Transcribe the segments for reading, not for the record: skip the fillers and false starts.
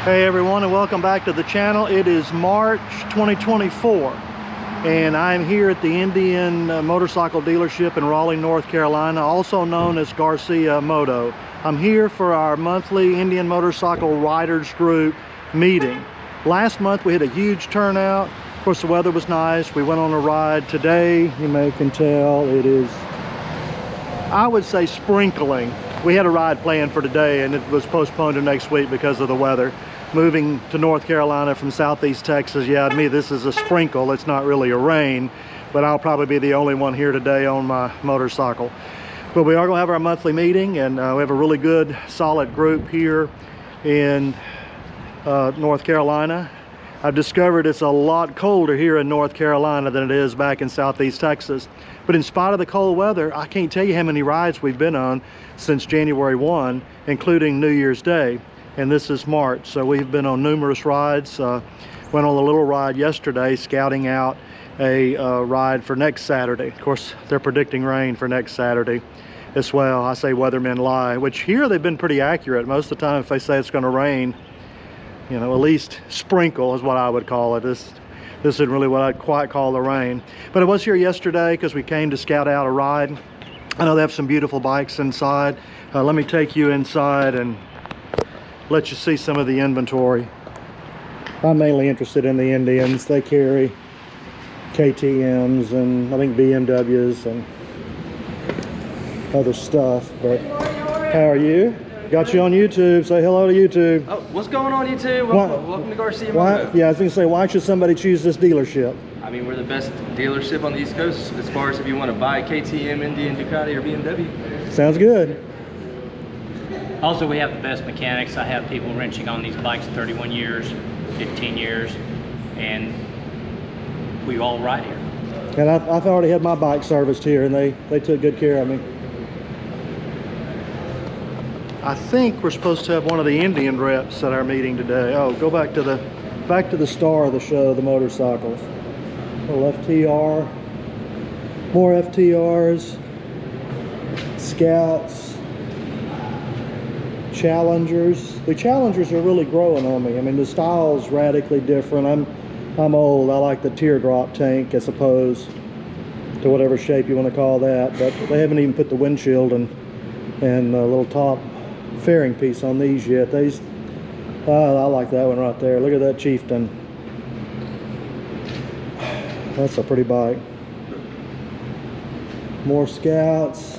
Hey everyone, and welcome back to the channel. It is March 2024 and I'm here at the Indain Motorcycle Dealership in Raleigh, North Carolina, also known as Garcia Moto. I'm here for our monthly Indain Motorcycle Riders Group meeting. Last month we had a huge turnout. Of course, the weather was nice. We went on a ride. Today, you can tell it is, I would say, sprinkling. We had a ride planned for today and it was postponed to next week because of the weather. Moving to North Carolina from Southeast Texas, yeah, to me this is a sprinkle. It's not really a rain, but I'll probably be the only one here today on my motorcycle. But we are going to have our monthly meeting, and we have a really good, solid group here in North Carolina. I've discovered it's a lot colder here in North Carolina than it is back in Southeast Texas. But in spite of the cold weather, I can't tell you how many rides we've been on since January 1, including New Year's Day. And this is March, so we've been on numerous rides. Went on a little ride yesterday, scouting out a ride for next Saturday. Of course, they're predicting rain for next Saturday as well. I say weathermen lie, which here they've been pretty accurate. Most of the time, if they say it's going to rain, you know, at least sprinkle is what I would call it. This isn't really what I'd quite call the rain. But I was here yesterday because we came to scout out a ride. I know they have some beautiful bikes inside. Let me take you inside and let you see some of the inventory. I'm mainly interested in the Indians. They carry KTMs and I think BMWs and other stuff. But how are you? Got you on YouTube. Say hello to YouTube. Oh, what's going on, YouTube? Welcome to Garcia Moto. Yeah, I was going to say, why should somebody choose this dealership? I mean, we're the best dealership on the East Coast as far as if you want to buy KTM, Indian, Ducati, or BMW. Sounds good. Also, we have the best mechanics. I have people wrenching on these bikes 31 years, 15 years, and we all ride here. And I've already had my bike serviced here, and they took good care of me. I think we're supposed to have one of the Indian reps at our meeting today. Oh, go back to the star of the show, the motorcycles. Little FTR, more FTRs, Scouts, Challengers. The Challengers are really growing on me. I mean, the style's radically different. I'm old. I like the teardrop tank as opposed to whatever shape you want to call that. But they haven't even put the windshield and a little top fairing piece on these yet. I like that one right there. Look at that Chieftain. That's a pretty bike. More Scouts.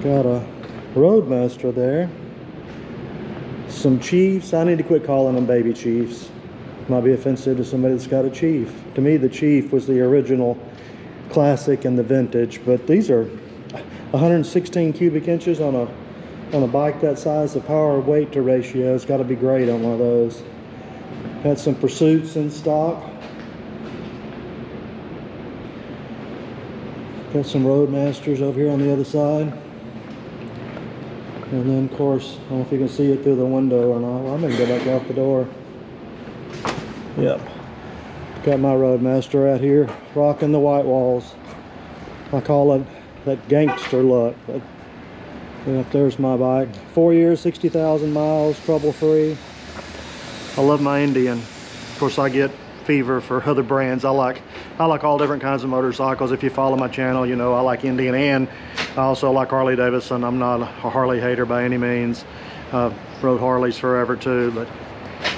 Got a Roadmaster there. Some Chiefs. I need to quit calling them baby Chiefs. Might be offensive to somebody that's got a Chief. To me, the Chief was the original classic and the vintage, but these are 116 cubic inches on a bike that size. The power weight to ratio has got to be great on one of those. Had some Pursuits in stock. Got some Roadmasters over here on the other side. And then, of course, I don't know if you can see it through the window or not. Well, I'm going to go back out the door. Yep. Got my Roadmaster out here, rocking the white walls. I call it that gangster look. But, yeah, there's my bike. 4 years, 60,000 miles, trouble-free. I love my Indian. Of course, I get fever for other brands. I like all different kinds of motorcycles. If you follow my channel, you know I like Indian, and I also like Harley Davidson. I'm not a Harley hater by any means. Rode Harleys forever too. But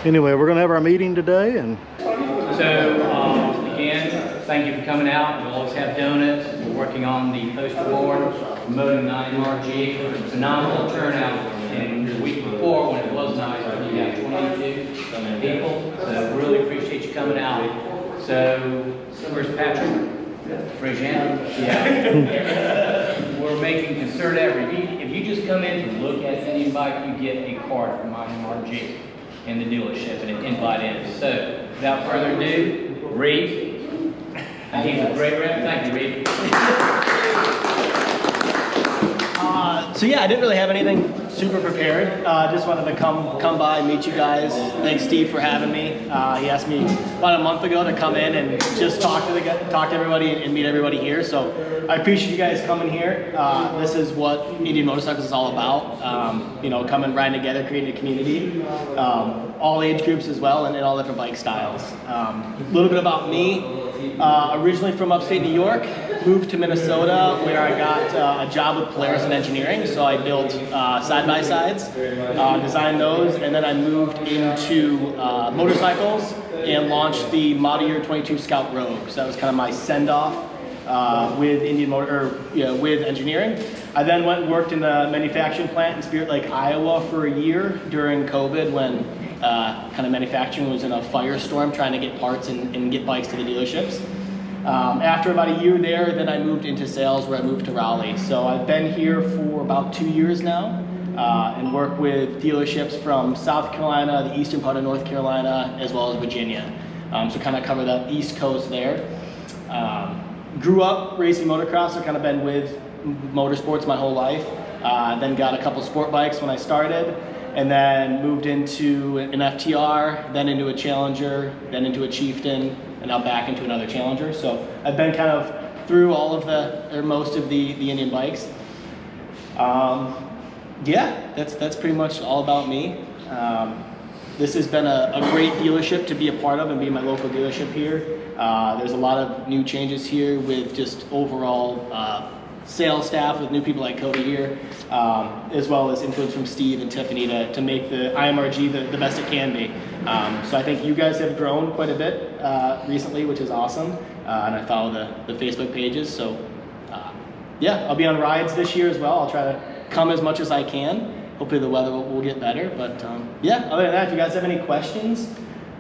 anyway, we're gonna have our meeting today. And So again, thank you for coming out. We'll always have donuts. We're working on the poster board, promoting the IMRG. Phenomenal turnout. And the week before, when it was nice, we got 22 people. So really appreciate you coming out. So where's Patrick? Raise your hand. Yeah. We're making concerted effort. If you just come in to look at any bike, you get a card from IMRG in the dealership and an invite in. So without further ado, Reed. And he's a great rep. Thank you, Reed. So yeah, I didn't really have anything super prepared. Just wanted to come by, meet you guys. Thanks, Steve, for having me. He asked me about a month ago to come in and just talk to everybody and meet everybody here. So I appreciate you guys coming here. This is what Indain Motorcycles is all about. You know, coming, riding together, creating a community. All age groups as well, and all different bike styles. A little bit about me. Originally from upstate New York, moved to Minnesota where I got a job with Polaris in engineering. So I built side-by-sides, designed those, and then I moved into motorcycles and launched the model year 22 Scout Rogue. So that was kind of my send-off with with engineering. I then went and worked in the manufacturing plant in Spirit Lake, Iowa for a year during COVID when kind of manufacturing was in a firestorm trying to get parts and get bikes to the dealerships. After about a year there, then I moved into sales where I moved to Raleigh. So I've been here for about 2 years now and work with dealerships from South Carolina, the eastern part of North Carolina, as well as Virginia. So kind of cover the East Coast there. Grew up racing motocross, so kind of been with motorsports my whole life. Then got a couple sport bikes when I started, and then moved into an FTR, then into a Challenger, then into a Chieftain, and now back into another Challenger. So I've been kind of through all of most of the Indian bikes. Yeah, that's pretty much all about me. This has been a great dealership to be a part of and be my local dealership here. There's a lot of new changes here with just overall sales staff with new people like Cody here, as well as influence from Steve and Tiffany to make the IMRG the best it can be. So I think you guys have grown quite a bit recently, which is awesome. And I follow the Facebook pages. So yeah, I'll be on rides this year as well. I'll try to come as much as I can. Hopefully the weather will get better. But yeah, other than that, if you guys have any questions,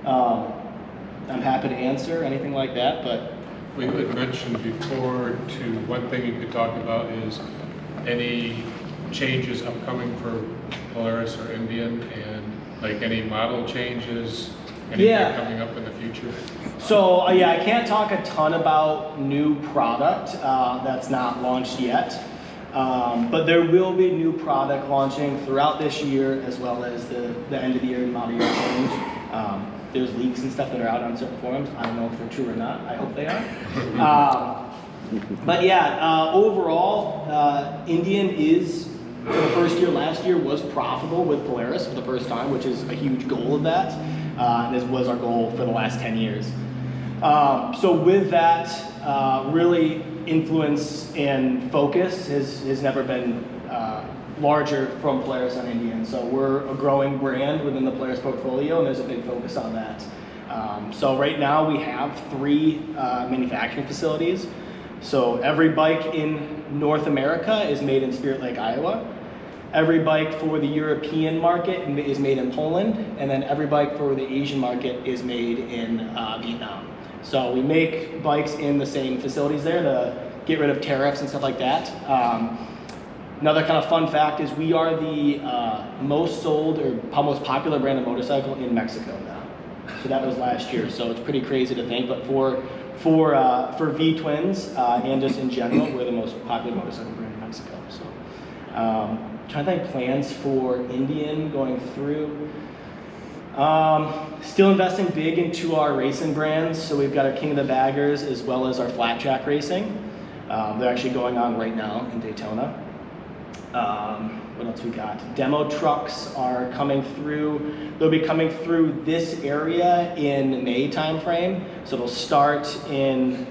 I'm happy to answer anything like that. But we had mentioned before one thing you could talk about is any changes upcoming for Polaris or Indian, and like any model changes, anything coming up in the future. So yeah, I can't talk a ton about new product that's not launched yet. But there will be new product launching throughout this year, as well as the end of the year model year change. There's leaks and stuff that are out on certain forums. I don't know if they're true or not. I hope they are. But yeah, overall, Indian is, for the first year last year, was profitable with Polaris for the first time, which is a huge goal of that. And this was our goal for the last 10 years. So with that, really influence and focus has never been larger from Polaris on Indian. So we're a growing brand within the Polaris portfolio, and there's a big focus on that. So right now we have 3 manufacturing facilities. So every bike in North America is made in Spirit Lake, Iowa. Every bike for the European market is made in Poland, and then every bike for the Asian market is made in Vietnam. So we make bikes in the same facilities there to get rid of tariffs and stuff like that. Another kind of fun fact is we are the most sold or most popular brand of motorcycle in Mexico now. So that was last year. So it's pretty crazy to think, but for V-twins and just in general, we're the most popular motorcycle brand in Mexico. So trying to think plans for Indian going through. Still investing big into our racing brands. So we've got our King of the Baggers as well as our flat track racing. They're actually going on right now in Daytona. What else we got? Demo trucks are coming through. They'll be coming through this area in May timeframe. So it'll start in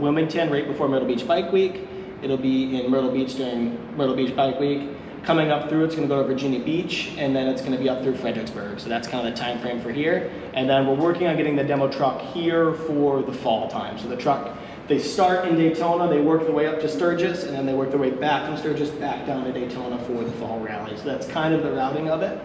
Wilmington right before Myrtle Beach Bike Week. It'll be in Myrtle Beach during Myrtle Beach Bike Week. Coming up through, it's going to go to Virginia Beach, and then it's going to be up through Fredericksburg. So that's kind of the time frame for here. And then we're working on getting the demo truck here for the fall time. So the truck, they start in Daytona, they work their way up to Sturgis, and then they work their way back from Sturgis back down to Daytona for the fall rally. So that's kind of the routing of it.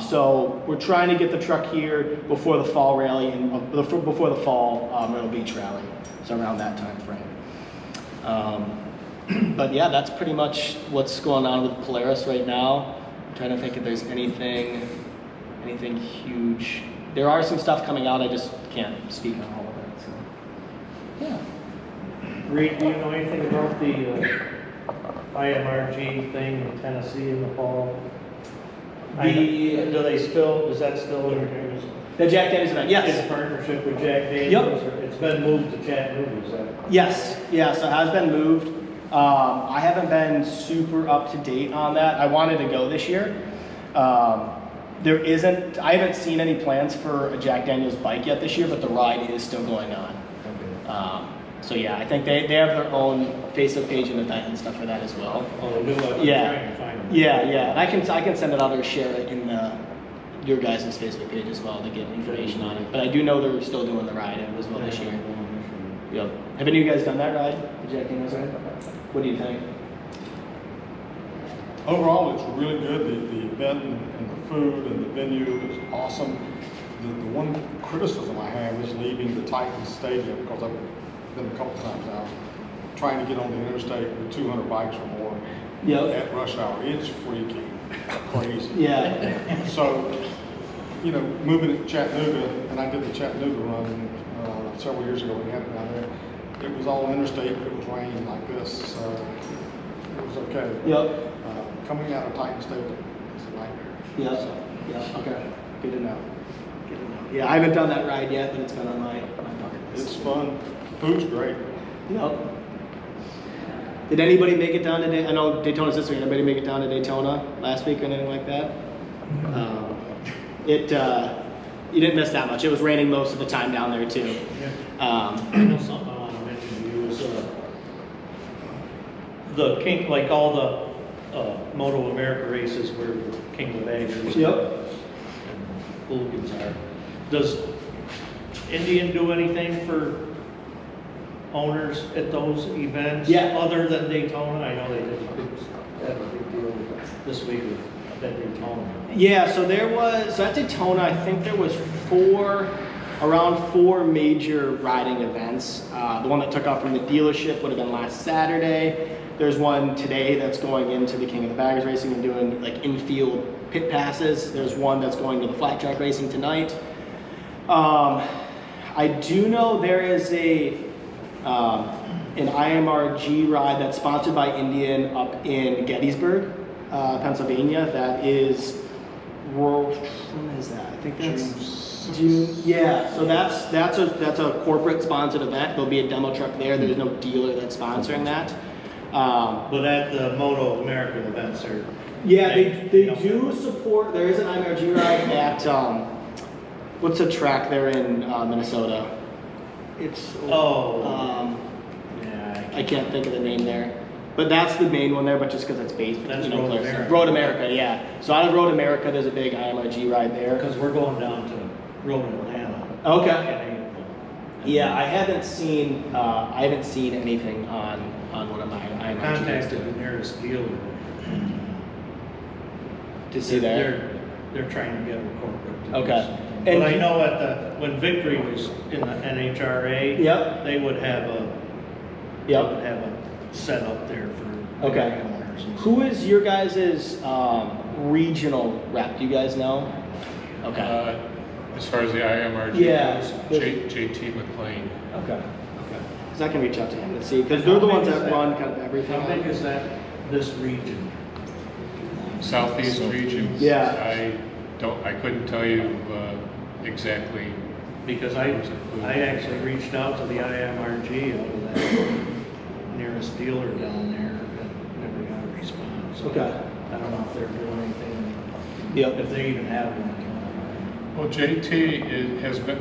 So we're trying to get the truck here before the fall rally and before the fall Myrtle Beach rally. So around that time frame. But yeah, that's pretty much what's going on with Polaris right now. I'm trying to think if there's anything huge. There are some stuff coming out, I just can't speak on all of it. So yeah. Reed, do you know anything about the IMRG thing in Tennessee in the fall? The- Do they still, is that still in The Jack Daniels event, yes. in partnership with Jack Daniels? Or it's been moved to Chattanooga, is that? Yes, yes, it has been moved. I haven't been super up to date on that. I wanted to go this year. I haven't seen any plans for a Jack Daniels bike yet this year, but the ride is still going on. So yeah, I think they have their own Facebook page and event and stuff for that as well. Oh, they do? I'm Yeah. trying to find them. Yeah. And I can send it out or share it in your guys' Facebook page as well to get information on it. But I do know they're still doing the ride as well this year. Yep. Have any of you guys done that ride, the Jack Daniels ride? What do you think? Overall, it's really good. The event and the food and the venue is awesome. The one criticism I have is leaving the Titan Stadium, because I've been a couple times now, trying to get on the interstate with 200 bikes or more at rush hour. It's freaking crazy. Yeah. So, you know, moving to Chattanooga, and I did the Chattanooga run several years ago when we had it down there. It was all interstate, but it was raining like this, so it was okay. Yep. Coming out of Titan Stadium is a nightmare. Yep. So, Yep. Okay. Good to know. Good to know. Yeah, I haven't done that ride yet, but it's been on my bucket list. it's fun. Food's great. Yep. Did anybody make it down to I know Daytona's this week. Anybody make it down to Daytona last week or anything like that? You didn't miss that much. It was raining most of the time down there too. I know something I want to mention to you is the King, like all the Moto America races where the King of the Baggers Yep. and hooligans are. Does Indian do anything for owners at those events? Yeah. Other than Daytona? I know they did have a big deal this week with that Daytona. Yeah, so at Daytona, I think there was around four major riding events. The one that took off from the dealership would have been last Saturday. There's one today that's going into the King of the Baggers racing and doing like infield pit passes. There's one that's going to the flat track racing tonight. I do know there is an IMRG ride that's sponsored by Indian up in Gettysburg, Pennsylvania. That is, when is that? I think that's June. Yeah, so that's a corporate sponsored event. There'll be a demo truck there. There's no dealer that's sponsoring that. But at the Moto American events, Yeah, they do support. There is an IMRG ride at what's the track there in Minnesota? It's I can't think of the name there, but that's the main one there. But just because it's based, That's you know, Road close. America. Road America, yeah. So out of Road America, there's a big IMRG ride there. because we're going down to Road Atlanta. Okay. in April. Yeah, I haven't seen anything on one of my IMRG rides Contacted the nearest dealer. to see that. They're trying to get a corporate. to do Okay. something. And But I know when Victory was in the NHRA, Yep. they would have a set up there for Okay. owners and Who is your guys' regional rep? Do you guys know? Okay. As far as the IMRG Yeah. goes, JT McLean. Okay. Because I can reach out to him and see, because they're the ones that run kind of everything. How big is this region? Southeast region. Yeah. I couldn't tell you exactly. Because I actually reached out to the IMRG out of that nearest dealer down there, but never got a response. Okay. I don't know if they're doing anything, Yep. if they even have one. Well, JT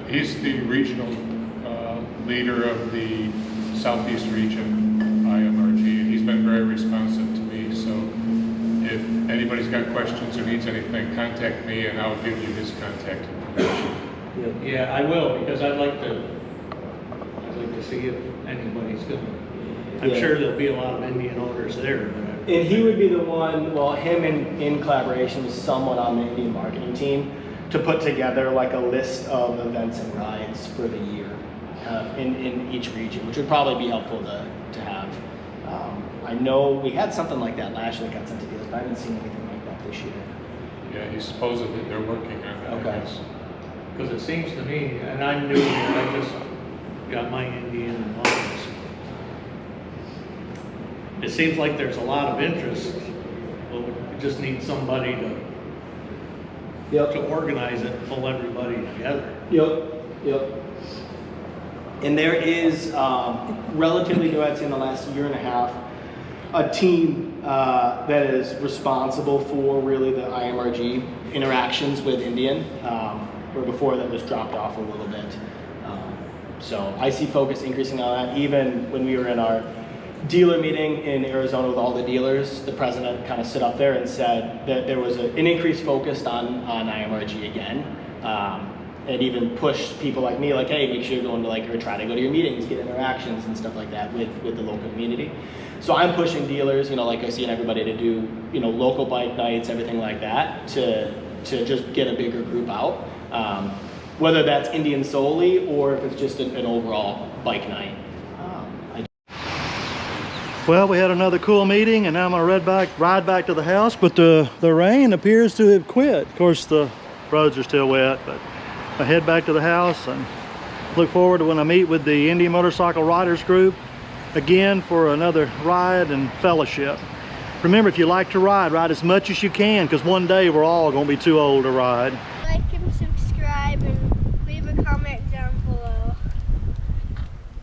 he's the regional leader of the Southeast region IMRG, and he's been very responsive to me. So if anybody's got questions or needs anything, contact me and I'll give you his contact information. Yeah, I will, because I'd like to see if anybody's gonna, I'm Yeah. sure there'll be a lot of Indian owners there, but And he would be the one, well, him in collaboration with someone on the Indian marketing team, to put together like a list of events and rides for the year in each region, which would probably be helpful to have. I know we had something like that last year that got sent to dealers, but I haven't seen anything like that this year. Yeah, he's supposedly they're working on it. Okay. because it seems to me, and I'm new here, I just got my Indian and others. it seems like there's a lot of interest, but we just need somebody to organize it and pull everybody together. Yep. And there is relatively new, I'd say in the last year and a half, a team that is responsible for really the IMRG interactions with Indian, where before that was dropped off a little bit. So I see focus increasing on that. Even when we were in our dealer meeting in Arizona with all the dealers, the president kind of stood up there and said that there was an increased focus on IMRG again. And even pushed people like me, like, hey, make sure you're going to or try to go to your meetings, get interactions and stuff like that with the local community. So I'm pushing dealers, like I see in everybody, to do, local bike nights, everything like that, to just get a bigger group out. Whether that's Indian solely or if it's just an overall bike night. Well, we had another cool meeting, and now I'm gonna ride back to the house, but the rain appears to have quit. Of course, the roads are still wet, but I head back to the house and look forward to when I meet with the Indain Motorcycle Riders Group again for another ride and fellowship. Remember, if you like to ride, ride as much as you can, because one day we're all gonna be too old to ride.